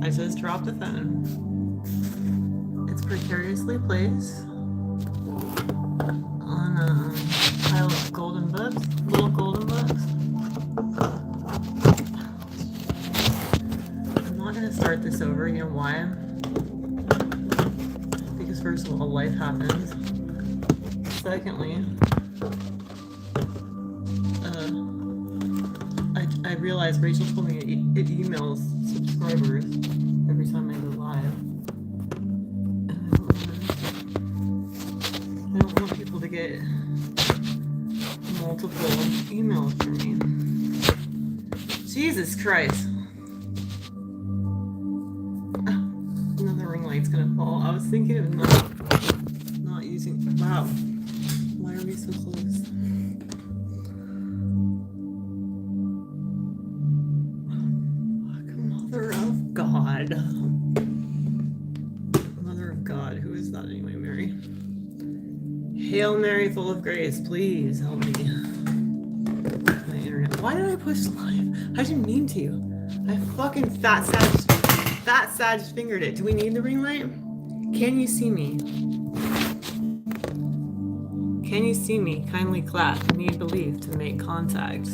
I just dropped the phone. It's precariously placed on a pile of golden books, little golden books. I'm not gonna start this over, you know why? Because first of all, life happens. Secondly, I realized Rachel told me it emails subscribers every time I go live. I don't want people to get multiple emails from me. Jesus Christ. Another ring light's gonna fall. I was thinking of not using. Wow. Why are we so close? Mother of God. Mother of God. Who is that anyway, Mary? Hail Mary, full of grace. Please help me. My internet. Why did I push live? I didn't mean to. I fucking fat sag fingered it. Do we need the ring light? Can you see me? Can you see me? Kindly clap. Need belief to make contact.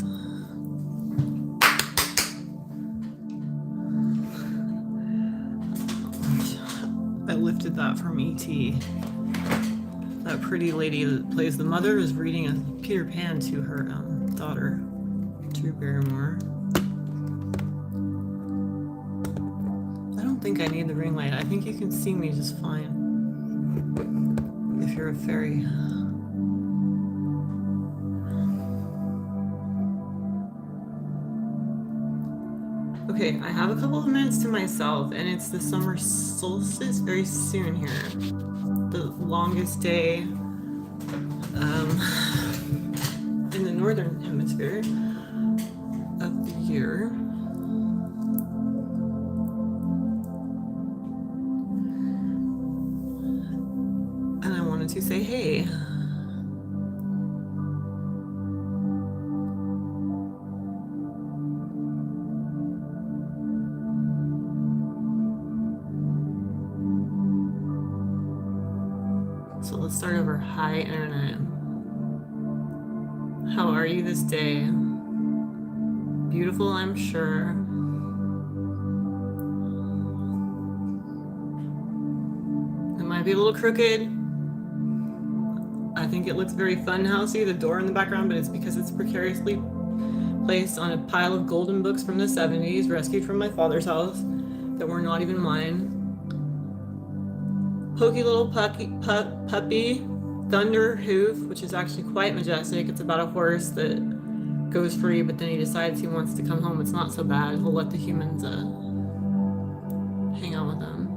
I lifted that from E.T. That pretty lady that plays the mother is reading a Peter Pan to her daughter, Drew Barrymore. I don't think I need the ring light. I think you can see me just fine if you're a fairy. Okay, I have a couple of minutes to myself, and it's the summer solstice very soon here. The longest day in the northern hemisphere of the year. And I wanted to say, hey. So let's start over. Hi, Internet. How are you this day? Beautiful, I'm sure. It might be a little crooked. I think it looks very funhousey, the door in the background, but it's because it's precariously placed on a pile of golden books from the 70s, rescued from my father's house, that were not even mine. Pokey little puppy, Thunder Hoof, which is actually quite majestic. It's about a horse that goes free, but then he decides he wants to come home. It's not so bad. He'll let the humans hang out with them.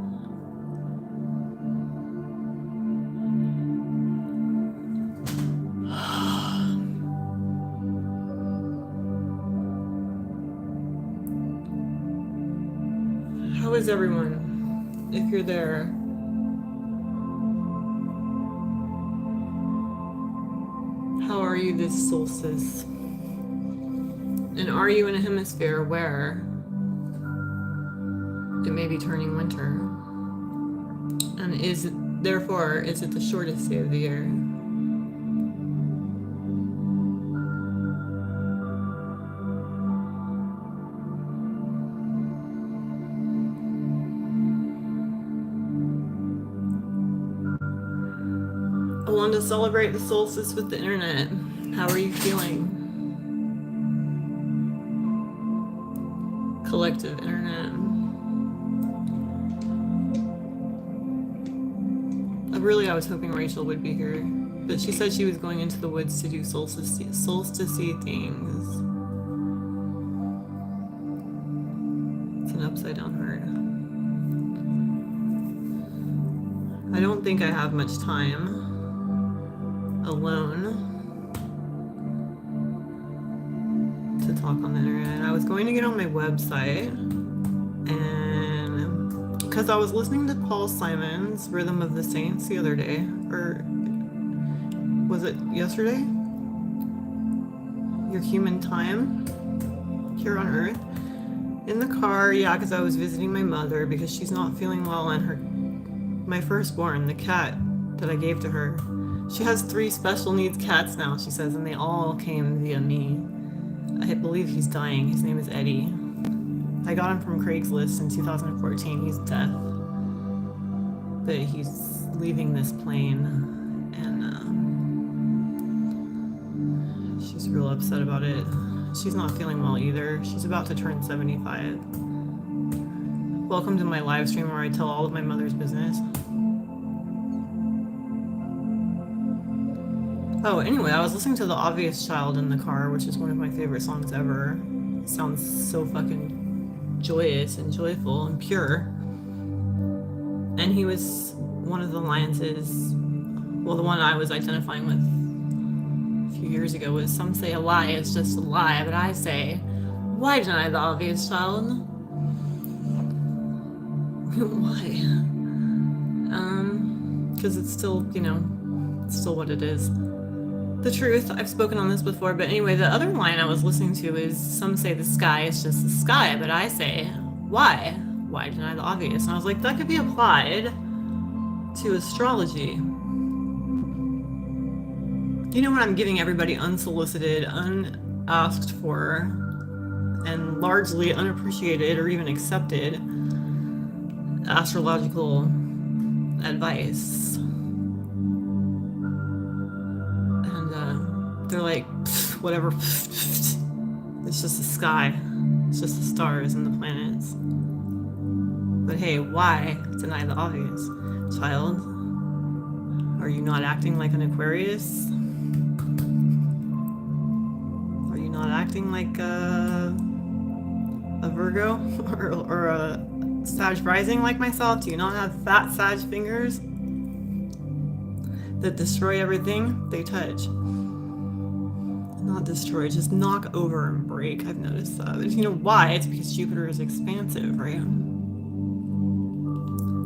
How is everyone? If you're there. How are you this solstice? And are you in a hemisphere where it may be turning winter? And therefore, is it the shortest day of the year? I wanted to celebrate the solstice with the internet. How are you feeling? Collective internet. I was hoping Rachel would be here, but she said she was going into the woods to do solstice things. It's an upside down heart. I don't think I have much time alone to talk on the internet. I was going to get on my website, and because I was listening to Paul Simon's Rhythm of the Saints the other day, or was it yesterday? Your Human Time here on Earth. In the car, yeah, because I was visiting my mother because she's not feeling well, and my firstborn, the cat that I gave to her, she has 3 special needs cats now, she says, and they all came via me. I believe he's dying. His name is Eddie. I got him from Craigslist in 2014. He's deaf, but he's leaving this plane, and she's real upset about it. She's not feeling well either. She's about to turn 75. Welcome to my live stream where I tell all of my mother's business. Oh, anyway, I was listening to The Obvious Child in the car, which is one of my favorite songs ever. It sounds so fucking joyous and joyful and pure. And he was, one of the lines is, well, the one I was identifying with a few years ago was, some say a lie is just a lie, but I say, why deny the obvious child? Why? Because it's still, you know, it's still what it is. The truth. I've spoken on this before, but anyway, the other line I was listening to is, some say the sky is just the sky, but I say, why? Why deny the obvious? And I was like, that could be applied to astrology. You know, when I'm giving everybody unsolicited, unasked for, and largely unappreciated or even accepted astrological advice. They're like, whatever, it's just the sky, it's just the stars and the planets. But hey, why deny the obvious? Child, are you not acting like an Aquarius? Are you not acting like a Virgo or a Sag rising like myself? Do you not have fat Sag fingers that destroy everything they touch? Not destroy, just knock over and break. I've noticed that. But you know why? It's because Jupiter is expansive, right?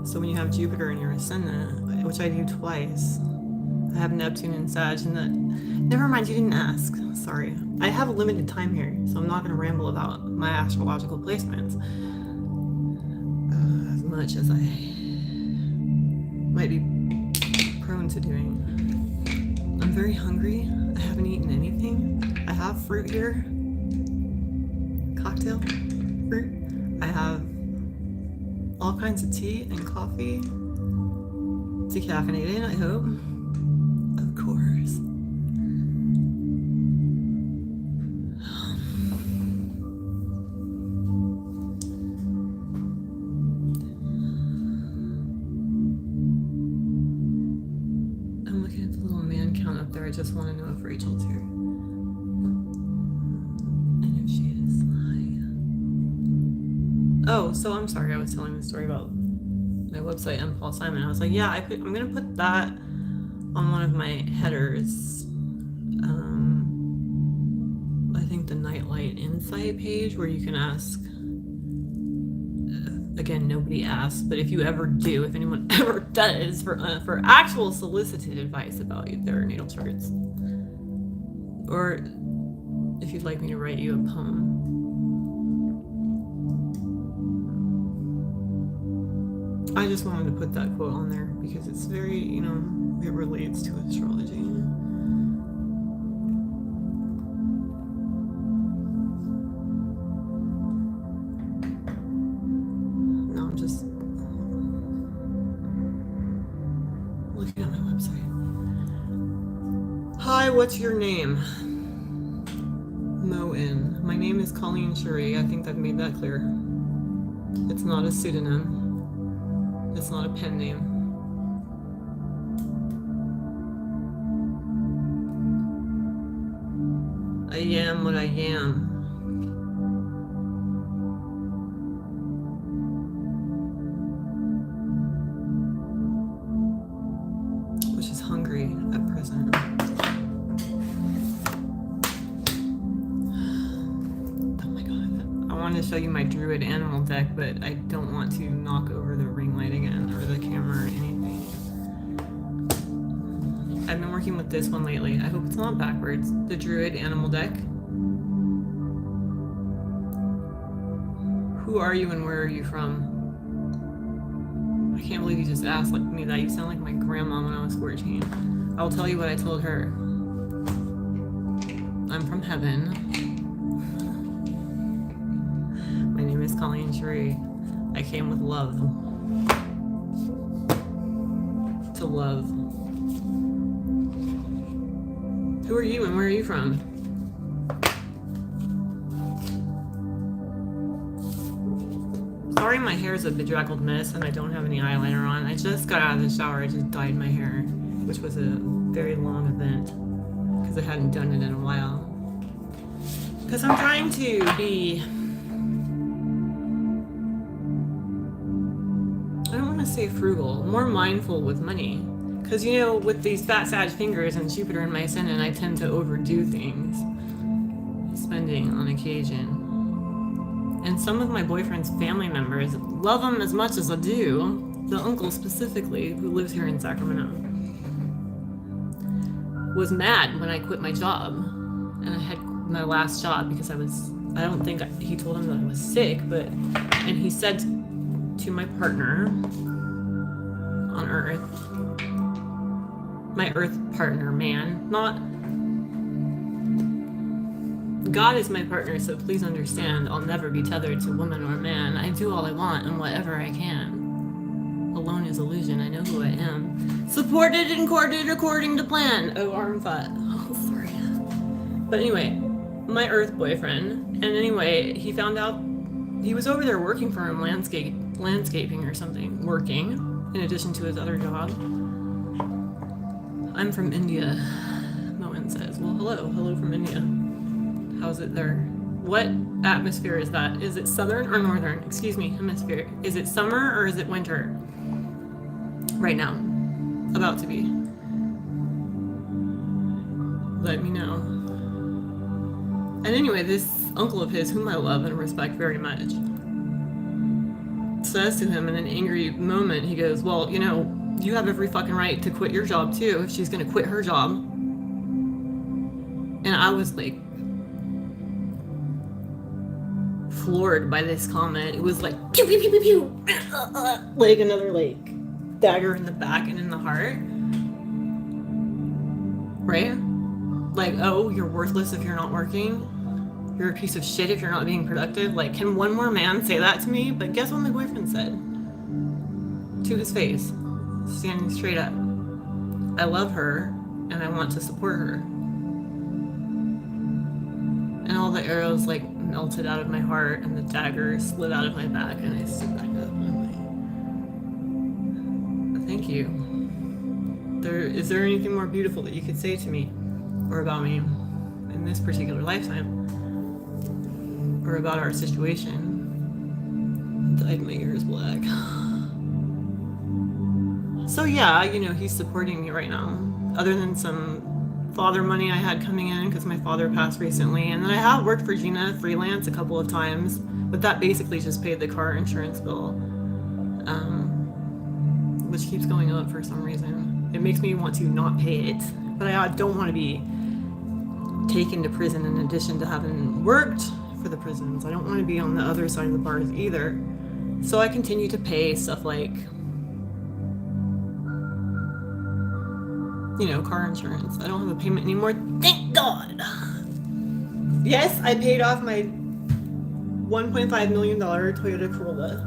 So when you have Jupiter in your ascendant, which I do twice, I have Neptune in Sag, and that. Never mind, you didn't ask. Sorry. I have a limited time here, so I'm not going to ramble about my astrological placements as much as I might be prone to doing. I'm very hungry. I haven't eaten anything. I have fruit here. Cocktail fruit. I have all kinds of tea and coffee. Decaffeinated, I hope. Of course. I'm looking at the little man count up there. I just want to know if Rachel's here. And if she is. Hi. Oh, so I'm sorry. I was telling the story about my website and Paul Simon. I was like, yeah, I'm going to put that on one of my headers. I think the Nightlight Insight page where you can ask. Again, nobody asks, but if you ever do, if anyone ever does, for actual solicited advice about their natal charts, or if you'd like me to write you a poem. I just wanted to put that quote on there because it's very, you know, it relates to astrology. No, I'm just looking at my website. Hi, what's your name? Moen. My name is Colleen Cherie. I think I've made that clear. It's not a pseudonym. It's not a pen name. I am what I am. Which is hungry at present. Oh my god. I wanted to show you my druid animal deck, but I don't want to knock over the ring light again, or the camera, or anything. I've been working with this one lately. I hope it's not backwards. The druid animal deck. Who are you and where are you from? I can't believe you just asked me that. You sound like my grandma when I was 14. I'll tell you what I told her. I'm from heaven. My name is Colleen Cherie. I came with love. To love. Who are you and where are you from? Sorry my hair is a bedraggled mess and I don't have any eyeliner on. I just got out of the shower. I just dyed my hair, which was a very long event because I hadn't done it in a while. Because I'm trying to be... I don't want to say frugal, more mindful with money. Because, you know, with these fat Sag fingers and Jupiter in my ascendant, I tend to overdo things. Spending on occasion. And some of my boyfriend's family members love him as much as I do. The uncle specifically, who lives here in Sacramento, was mad when I quit my job. And I had my last job because I don't think he told him that I was sick, and he said to my partner on Earth, my Earth partner, man, not God is my partner, so please understand, I'll never be tethered to woman or man. I do all I want and whatever I can. Alone is illusion, I know who I am. Supported and courted according to plan. Oh, arm fat. Oh, sorry. But anyway, my Earth boyfriend, and anyway, he found out he was over there working for him, landscaping or something, working, in addition to his other job. I'm from India, Moen says. Well, hello from India. How's it there? What atmosphere is that? Is it southern or northern? Excuse me, hemisphere. Is it summer or is it winter? Right now. About to be. Let me know. And anyway, this uncle of his, whom I love and respect very much, says to him in an angry moment, he goes, well, you know, you have every fucking right to quit your job too if she's gonna quit her job. And I was like, floored by this comment. It was like pew pew pew pew pew, like another dagger in the back and in the heart, right? Like, oh, you're worthless if you're not working. You're a piece of shit if you're not being productive. Like, can one more man say that to me? But guess what my boyfriend said to his face, standing straight up. I love her and I want to support her. And all the arrows melted out of my heart and the dagger slid out of my back and I stood back up and I'm like, thank you. Is there anything more beautiful that you could say to me or about me in this particular lifetime or about our situation? Dyed my ears black. So yeah, you know, he's supporting me right now, other than some father money I had coming in because my father passed recently, and then I have worked for Gina freelance a couple of times, but that basically just paid the car insurance bill, which keeps going up for some reason. It makes me want to not pay it, but I don't want to be taken to prison in addition to having worked for the prisons. I don't want to be on the other side of the bars either, so I continue to pay stuff like, you know, car insurance. I don't have a payment anymore. Thank God. Yes, I paid off my $1.5 million Toyota Corolla.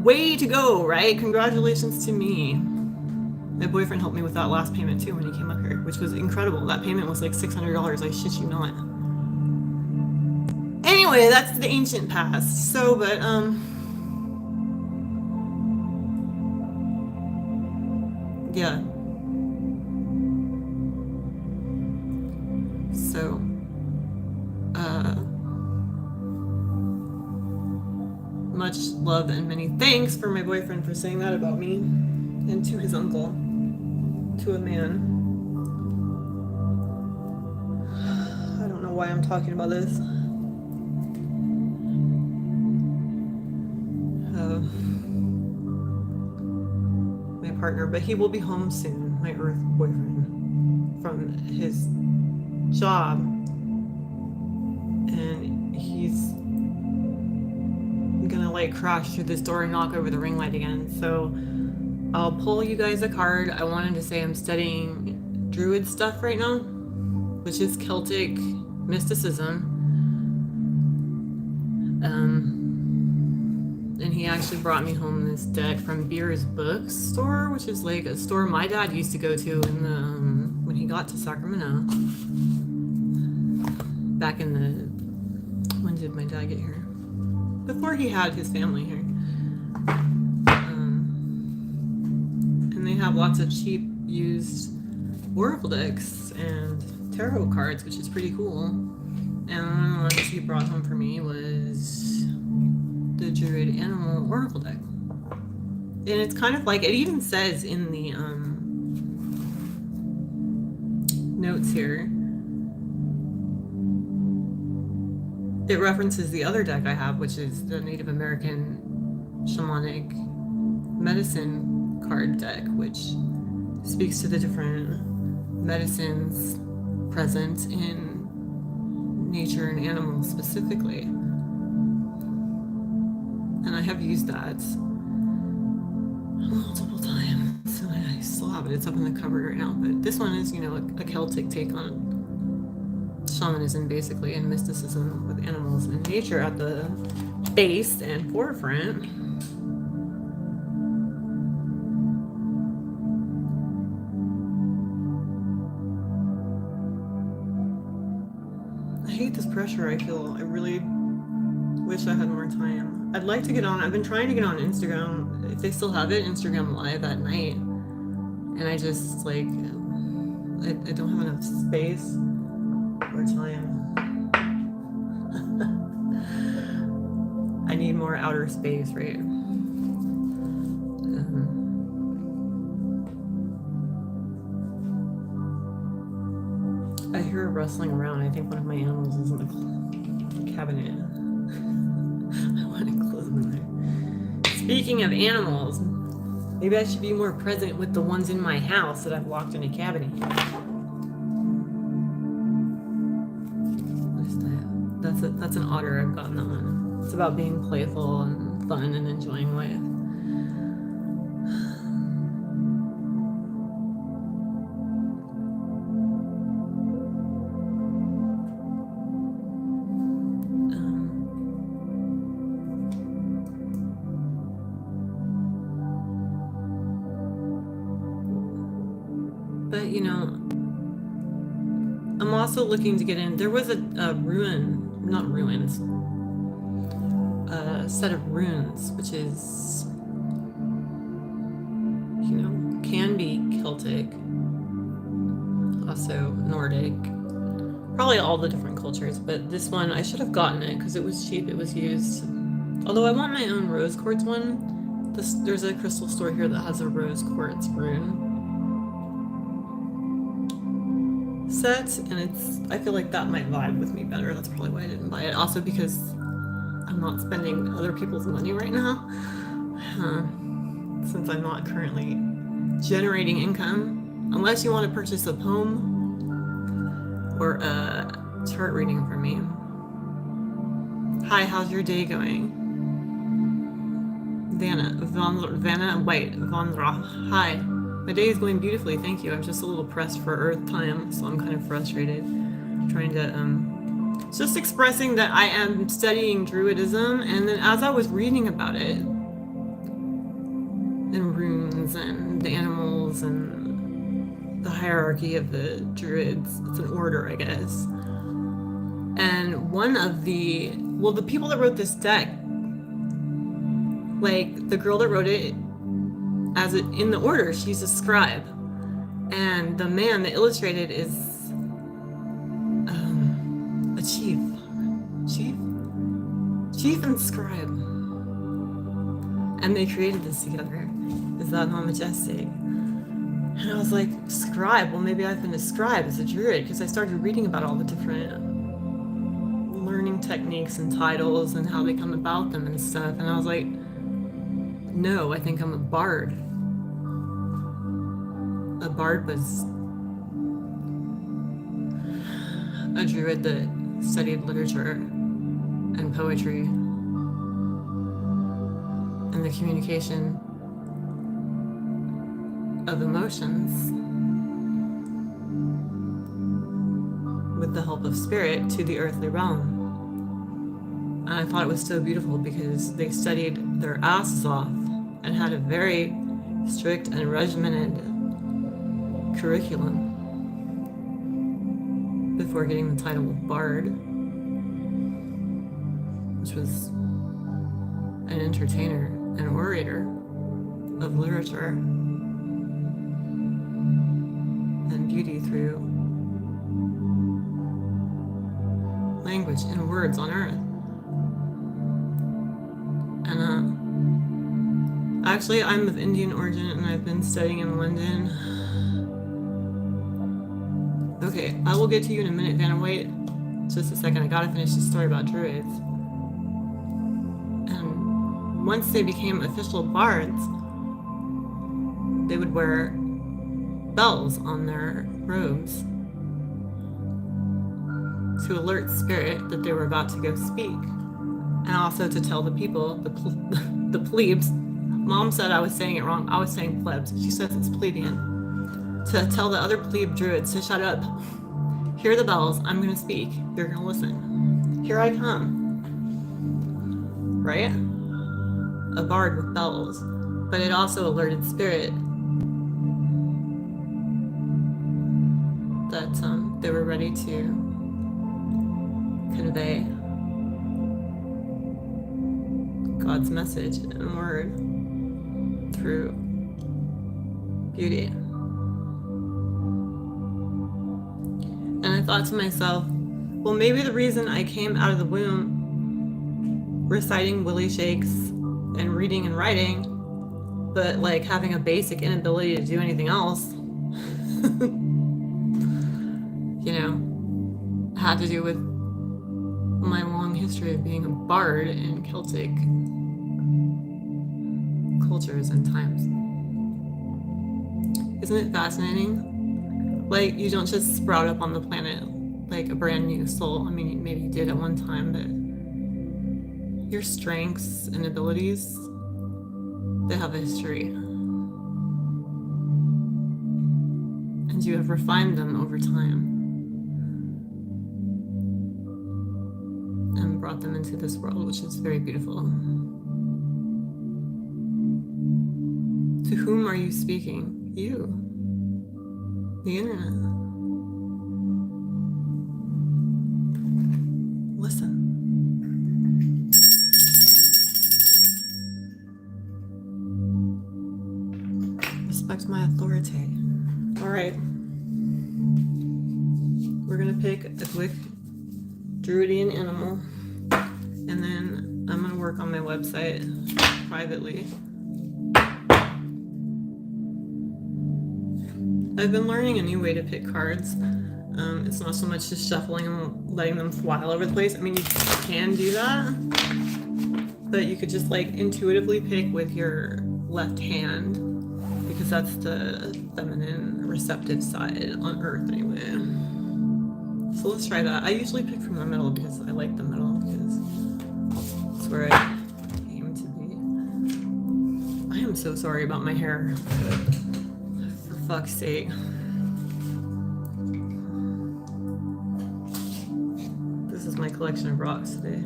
Way to go, right? Congratulations to me. My boyfriend helped me with that last payment too when he came up here, which was incredible. That payment was like $600. I shit you not. Anyway, that's the ancient past. So, but, yeah. So, much love and many thanks for my boyfriend for saying that about me, and to his uncle, to a man. I don't know why I'm talking about this. My partner, but he will be home soon, my Earth boyfriend, from his job, and he's gonna like crash through this door and knock over the ring light again. So I'll pull you guys a card. I wanted to say I'm studying Druid stuff right now, which is Celtic mysticism. And he actually brought me home this deck from Beer's Bookstore, which is like a store my dad used to go to in the when he got to Sacramento. Back in the when did my dad get here? Before he had his family here. And they have lots of cheap used oracle decks and tarot cards, which is pretty cool. And one of the ones he brought home for me was the Druid Animal Oracle deck. And it's kind of like, it even says in the notes here, it references the other deck I have, which is the Native American Shamanic Medicine card deck, which speaks to the different medicines present in nature and animals specifically. And I have used that multiple times, and I still have it. It's up in the cupboard right now. But this one is, you know, a Celtic take on shamanism, basically, and mysticism with animals and nature at the base and forefront. I hate this pressure I feel. I really wish I had more time. I'd like to get on. I've been trying to get on Instagram, if they still have it, Instagram Live at night. And I just, like, I don't have enough space or time. I need more outer space, right? I hear it rustling around. I think one of my animals is in the cabinet. I want to close my eye. Speaking of animals, maybe I should be more present with the ones in my house that I've locked in a cabinet. What is that? That's an otter. I've gotten that one. It's about being playful and fun and enjoying life. But, you know, I'm also looking to get in. There was a set of runes, which is, you know, can be Celtic, also Nordic, probably all the different cultures. But this one, I should have gotten it because it was cheap. It was used. Although I want my own rose quartz one. There's a crystal store here that has a rose quartz rune set, and I feel like that might vibe with me better. That's probably why I didn't buy it. Also because I'm not spending other people's money right now, since I'm not currently generating income, unless you want to purchase a poem or a chart reading from me. Hi, how's your day going? Vanna White, Vandra. Hi. My day is going beautifully, thank you. I'm just a little pressed for Earth time, so I'm kind of frustrated. I'm trying to, just expressing that I am studying Druidism, and then as I was reading about it, and runes, and the animals, and the hierarchy of the Druids, it's an order, I guess. And one of the people that wrote this deck, like, the girl that wrote it, as it in the order, she's a scribe, and the man that illustrated is a chief and scribe, and they created this together. Is that not majestic? And I was like, scribe? Well, maybe I've been a scribe as a druid, because I started reading about all the different learning techniques and titles and how they come about them and stuff, and I was like, no, I think I'm a bard. A bard was a druid that studied literature and poetry and the communication of emotions with the help of spirit to the earthly realm. And I thought it was so beautiful because they studied their asses off and had a very strict and regimented curriculum before getting the title of Bard, which was an entertainer, an orator of literature and beauty through language and words on earth. And actually, I'm of Indian origin and I've been studying in London. Okay, I will get to you in a minute, Vanna. Wait just a second. I gotta finish the story about druids. And once they became official bards, they would wear bells on their robes to alert spirit that they were about to go speak, and also to tell the people, the plebes. Mom said I was saying it wrong. I was saying plebs. She says it's plebeian. To tell the other plebe druids to shut up. Hear the bells. I'm going to speak. You're going to listen. Here I come. Right? A bard with bells. But it also alerted spirit that they were ready to convey God's message and word through beauty. And I thought to myself, well, maybe the reason I came out of the womb reciting willy shakes and reading and writing, but like having a basic inability to do anything else, had to do with my long history of being a bard in Celtic cultures and times. Isn't it fascinating? Like, you don't just sprout up on the planet like a brand new soul. I mean, maybe you did at one time, but your strengths and abilities, they have a history. And you have refined them over time and brought them into this world, which is very beautiful. To whom are you speaking? You. The internet. Listen. Respect my authority. All right. We're gonna pick a quick Druidian animal, and then I'm gonna work on my website privately. I've been learning a new way to pick cards. It's not so much just shuffling and letting them fly all over the place. I mean, you can do that, but you could just like intuitively pick with your left hand, because that's the feminine receptive side on earth anyway. So let's try that. I usually pick from the middle because I like the middle, because that's where I aim to be. I am so sorry about my hair. For fuck's sake. This is my collection of rocks today.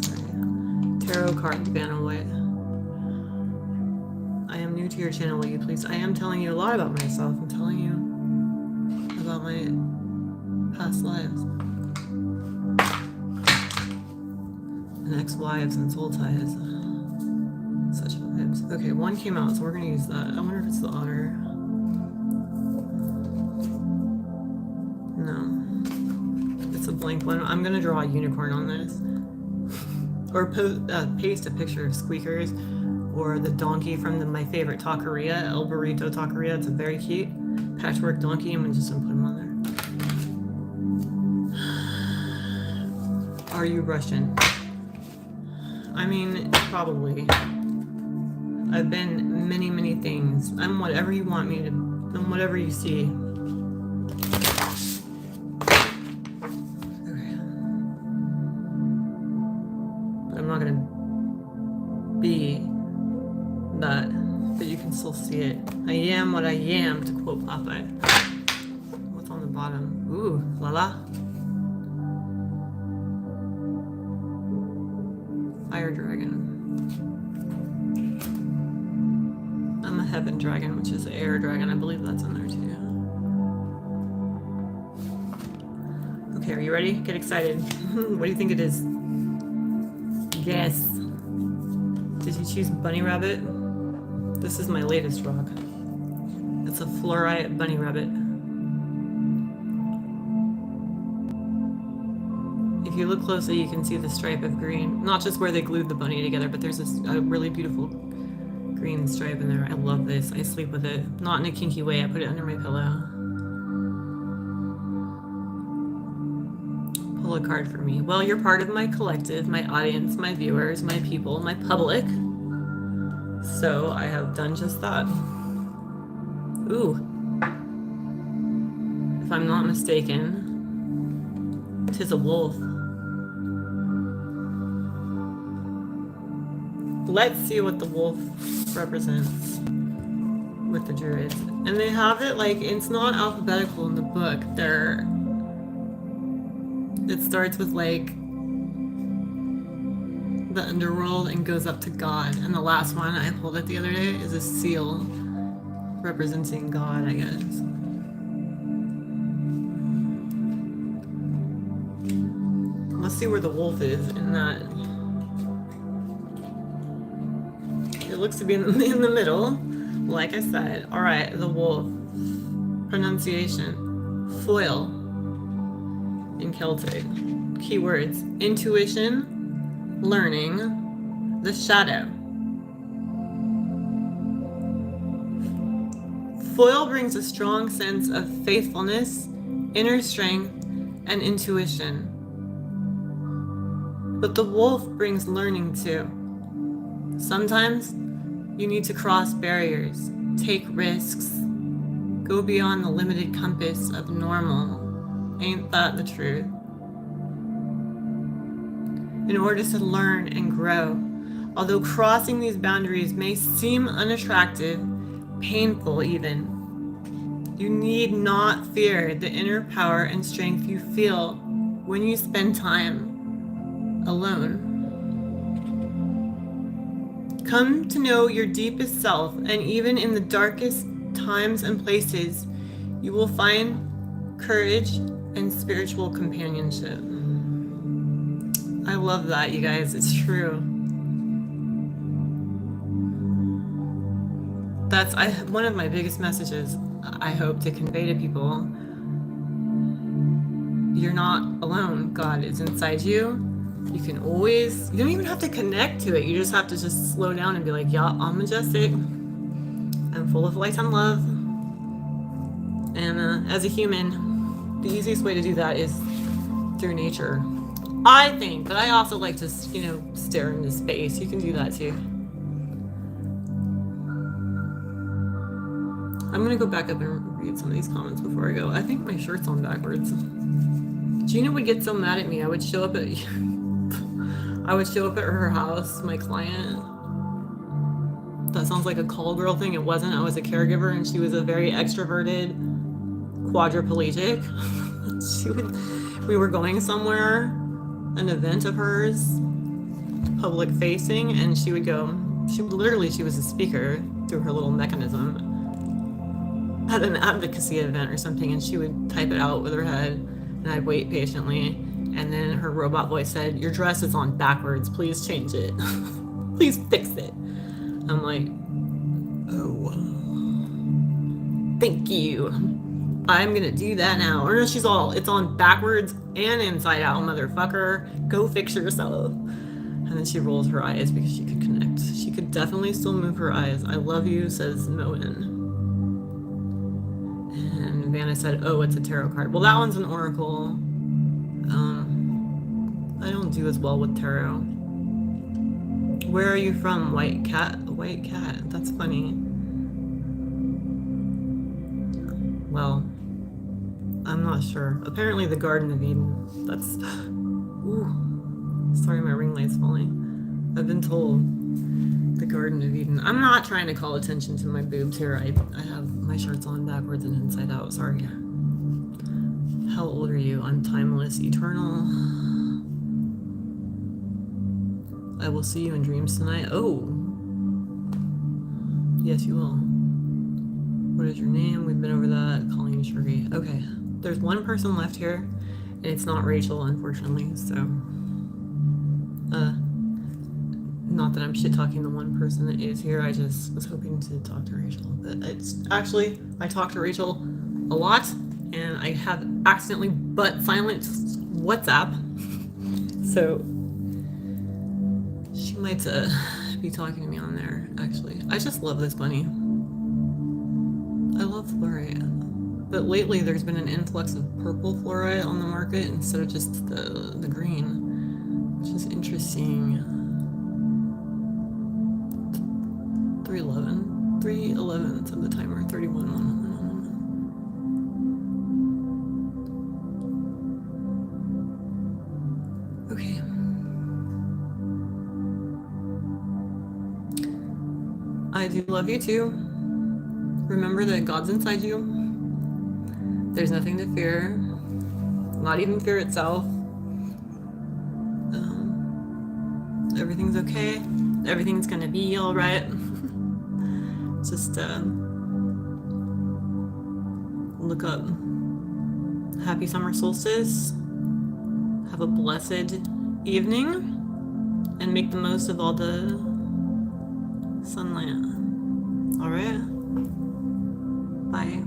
Sorry. Tarot card Vanna White. I am new to your channel, will you please? I am telling you a lot about myself. I'm telling you about my past lives and ex-wives and soul ties. Such vibes. Okay, one came out, so we're gonna use that. I wonder if it's the otter. No, it's a blank one. I'm gonna draw a unicorn on this, or paste a picture of Squeakers, or the donkey from my favorite taqueria, El Burrito Taqueria. It's a very cute patchwork donkey. I'm just gonna put him on there. Are you Russian? I mean, probably. I've been many, many things. I'm whatever you want me to. I'm whatever you see. Okay. not going to be that, but you can still see it. I am what I am, to quote Popeye. What's on the bottom? Ooh, la la. Fire dragon. I'm a heaven dragon, which is an air dragon. I believe that's in there too. Okay, are you ready? Get excited. What do you think it is? Guess. Did you choose bunny rabbit? This is my latest rock. It's a fluorite bunny rabbit. If you look closely, you can see the stripe of green. Not just where they glued the bunny together, but there's a really beautiful green stripe in there. I love this. I sleep with it. Not in a kinky way. I put it under my pillow. Pull a card for me. Well, you're part of my collective, my audience, my viewers, my people, my public. So I have done just that. Ooh. If I'm not mistaken, 'tis a wolf. Let's see what the wolf represents with the druids. And they have it like, it's not alphabetical in the book. It starts with like the underworld and goes up to God. And the last one I pulled it the other day is a seal representing God, I guess. Let's see where the wolf is in that. It looks to be in the middle, like I said. All right, the wolf. Pronunciation. Foil in Celtic. Keywords. Intuition. Learning. The shadow. Foil brings a strong sense of faithfulness, inner strength, and intuition. But the wolf brings learning too. Sometimes you need to cross barriers, take risks, go beyond the limited compass of normal. Ain't that the truth? In order to learn and grow, although crossing these boundaries may seem unattractive, painful even, you need not fear the inner power and strength you feel when you spend time alone. Come to know your deepest self, and even in the darkest times and places, you will find courage and spiritual companionship. I love that, you guys. It's true. That's one of my biggest messages I hope to convey to people. You're not alone. God is inside you. You can always, you don't even have to connect to it. You just have to just slow down and be like, yeah, I'm majestic. I'm full of light and love. And as a human, the easiest way to do that is through nature. I think, but I also like to, stare into space. You can do that too. I'm going to go back up and read some of these comments before I go. I think my shirt's on backwards. Gina would get so mad at me. I would show up at her house, my client. That sounds like a call girl thing. It wasn't. I was a caregiver, and she was a very extroverted quadriplegic. We were going somewhere, an event of hers, public facing, and she was a speaker through her little mechanism at an advocacy event or something, and she would type it out with her head, and I'd wait patiently. And then her robot voice said, "Your dress is on backwards. Please change it. Please fix it." I'm like, oh, thank you. I'm gonna do that now. Or no, it's on backwards and inside out, motherfucker. Go fix yourself. And then she rolled her eyes because she could connect. She could definitely still move her eyes. I love you, says Moen. And Vanna said, oh, it's a tarot card. Well, that one's an oracle. I don't do as well with tarot. Where are you from? White cat? White cat. That's funny. Well, I'm not sure. Apparently the Garden of Eden. That's... Ooh. Sorry, my ring light's falling. I've been told the Garden of Eden. I'm not trying to call attention to my boobs here. I have my shirts on backwards and inside out. Sorry. How old are you? I'm timeless, eternal. I will see you in dreams tonight. Oh. Yes, you will. What is your name? We've been over that. Colleen Sherry. Okay. There's one person left here, and it's not Rachel, unfortunately, so. Not that I'm shit-talking the one person that is here. I just was hoping to talk to Rachel. But it's actually, I talk to Rachel a lot, and I have accidentally but silenced WhatsApp. So she might be talking to me on there, actually. I just love this bunny. I love fluorite. But lately there's been an influx of purple fluorite on the market instead of just the green, which is interesting. 3/11 of the timer, 31. Okay. I do love you too. Remember that God's inside you. There's nothing to fear, not even fear itself. Everything's okay. Everything's gonna be all right. Just look up. Happy summer solstice. Have a blessed evening, and make the most of all the sunlight. All right. Bye.